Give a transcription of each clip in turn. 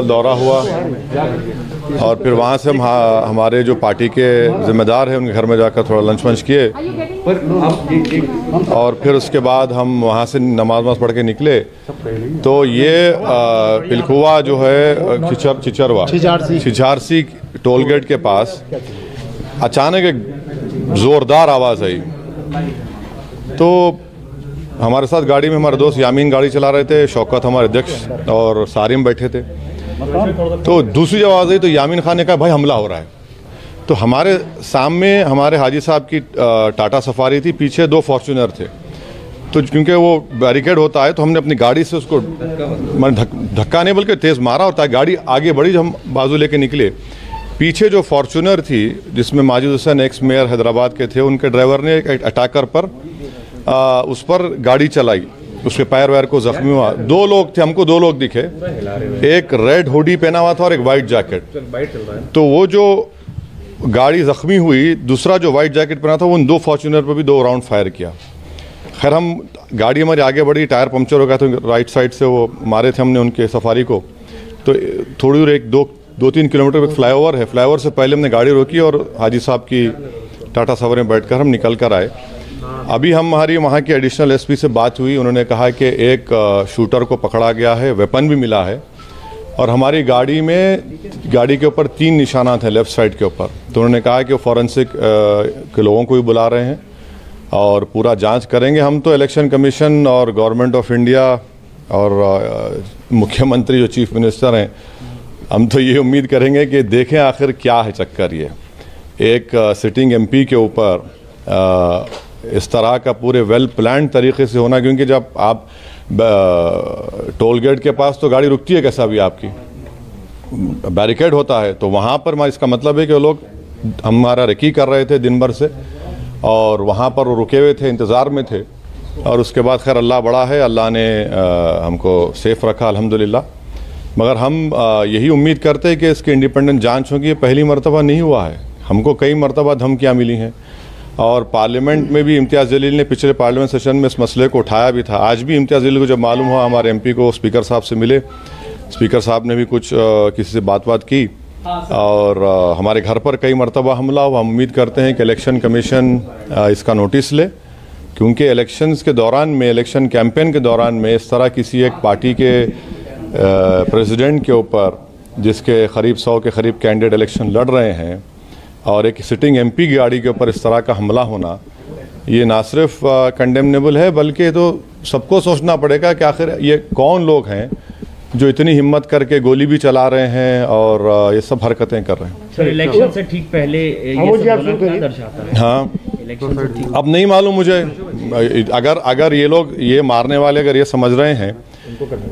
दौरा हुआ और फिर वहाँ से हम हमारे जो पार्टी के जिम्मेदार हैं उनके घर में जाकर थोड़ा लंच वंच किए और फिर उसके बाद हम वहाँ से नमाज पढ़ के निकले। तो ये पिलखुआ जो है छिछारसी टोल गेट के पास अचानक एक ज़ोरदार आवाज़ आई। तो हमारे साथ गाड़ी में हमारे दोस्त यामीन गाड़ी चला रहे थे, शौकत हमारे अध्यक्ष और सारिम बैठे थे। तो दूसरी आवाज़ आई तो यामीन खान ने कहा भाई हमला हो रहा है। तो हमारे सामने हमारे हाजी साहब की टाटा सफारी थी, पीछे 2 फॉर्च्यूनर थे। तो क्योंकि वो बैरिकेड होता है तो हमने अपनी गाड़ी से उसको धक्का नहीं बल्कि तेज़ मारा और ताकि गाड़ी आगे बढ़ी। जब हम बाजू लेके निकले, पीछे जो फॉर्च्यूनर थी जिसमें माजिद हुसैन एक्स मेयर हैदराबाद के थे, उनके ड्राइवर ने एक अटैकर पर उस पर गाड़ी चलाई, उसके पैर वैर को जख्मी हुआ। 2 लोग थे, हमको 2 लोग दिखे, एक रेड हुडी पहना हुआ था और एक वाइट जैकेट। तो वो जो गाड़ी जख्मी हुई, दूसरा जो वाइट जैकेट पहना था, वो उन 2 फॉर्च्यूनर पर भी 2 राउंड फायर किया। खैर हम गाड़ी हमारी आगे बढ़ी, टायर पंक्चर हो गया था, राइट साइड से वो मारे थे हमने उनके सफारी को। तो थोड़ी दूर एक 2-3 किलोमीटर पर फ्लाईओवर है, फ्लाईओवर से पहले हमने गाड़ी रोकी और हाजी साहब की टाटा सफारी में बैठकर हम निकल कर आए। अभी हमारी वहाँ के एडिशनल एसपी से बात हुई, उन्होंने कहा कि एक शूटर को पकड़ा गया है, वेपन भी मिला है और हमारी गाड़ी के ऊपर 3 निशानात हैं लेफ़्ट साइड के ऊपर। तो उन्होंने कहा कि वो फॉरेंसिक के लोगों को भी बुला रहे हैं और पूरा जांच करेंगे। हम तो इलेक्शन कमीशन और गवर्नमेंट ऑफ इंडिया और मुख्यमंत्री जो चीफ मिनिस्टर हैं, हम तो ये उम्मीद करेंगे कि देखें आखिर क्या है चक्कर। ये एक सिटिंग एमपी के ऊपर इस तरह का पूरे वेल प्लान तरीके से होना, क्योंकि जब आप टोल गेट के पास तो गाड़ी रुकती है कैसा भी, आपकी बैरिकेड होता है, तो वहाँ पर इसका मतलब है कि वो लोग हमारा रेकी कर रहे थे दिन भर से और वहाँ पर वो रुके हुए थे, इंतज़ार में थे। और उसके बाद खैर अल्लाह बड़ा है, अल्लाह ने हमको सेफ़ रखा अल्हम्दुलिल्लाह। मगर हम यही उम्मीद करते हैं कि इसकी इंडिपेंडेंट जांच होगी। पहली मरतबा नहीं हुआ है, हमको कई मरतबा धमकियाँ मिली हैं और पार्लियामेंट में भी इम्तियाज़ जलील ने पिछले पार्लियामेंट सेशन में इस मसले को उठाया भी था। आज भी इम्तियाज़ जलील को जब मालूम हुआ, हमारे एमपी को स्पीकर साहब से मिले, स्पीकर साहब ने भी कुछ किसी से बात की और हमारे घर पर कई मरतबा हमला हुआ। हम उम्मीद करते हैं कि इलेक्शन कमीशन इसका नोटिस ले, क्योंकि इलेक्शंस के दौरान में, इलेक्शन कैंपेन के दौरान में इस तरह किसी एक पार्टी के प्रेसिडेंट के ऊपर, जिसके करीब 100 के करीब कैंडिडेट इलेक्शन लड़ रहे हैं, और एक सिटिंग एमपी की गाड़ी के ऊपर इस तरह का हमला होना, ये ना सिर्फ कंडेमनेबल है बल्कि तो सबको सोचना पड़ेगा कि आखिर ये कौन लोग हैं जो इतनी हिम्मत करके गोली भी चला रहे हैं और ये सब हरकतें कर रहे हैं। सर, इलेक्शन से ठीक पहले ये सब क्या दर्शाता है? हाँ, इलेक्शन से ठीक अब नहीं मालूम मुझे। अगर ये लोग, ये मारने वाले अगर ये समझ रहे हैं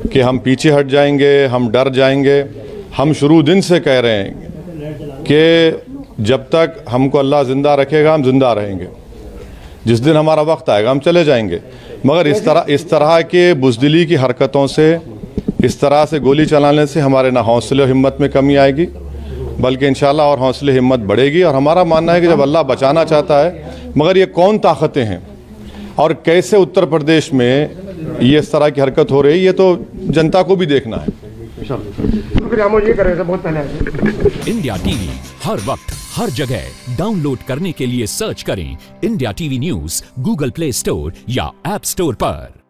कि हम पीछे हट जाएंगे, हम डर जाएंगे, हम शुरू दिन से कह रहे हैं कि जब तक हमको अल्लाह ज़िंदा रखेगा हम जिंदा रहेंगे, जिस दिन हमारा वक्त आएगा हम चले जाएंगे। मगर इस तरह के बुज़दिली की हरकतों से, इस तरह से गोली चलाने से हमारे ना हौसले और हिम्मत में कमी आएगी, बल्कि इंशाल्लाह और हौसले हिम्मत बढ़ेगी। और हमारा मानना है कि जब अल्लाह बचाना चाहता है, मगर ये कौन ताकतें हैं और कैसे उत्तर प्रदेश में ये इस तरह की हरकत हो रही है, ये तो जनता को भी देखना है। इंडिया टीवी हर वक्त हर जगह डाउनलोड करने के लिए सर्च करें India TV news Google play store या ऐप स्टोर पर।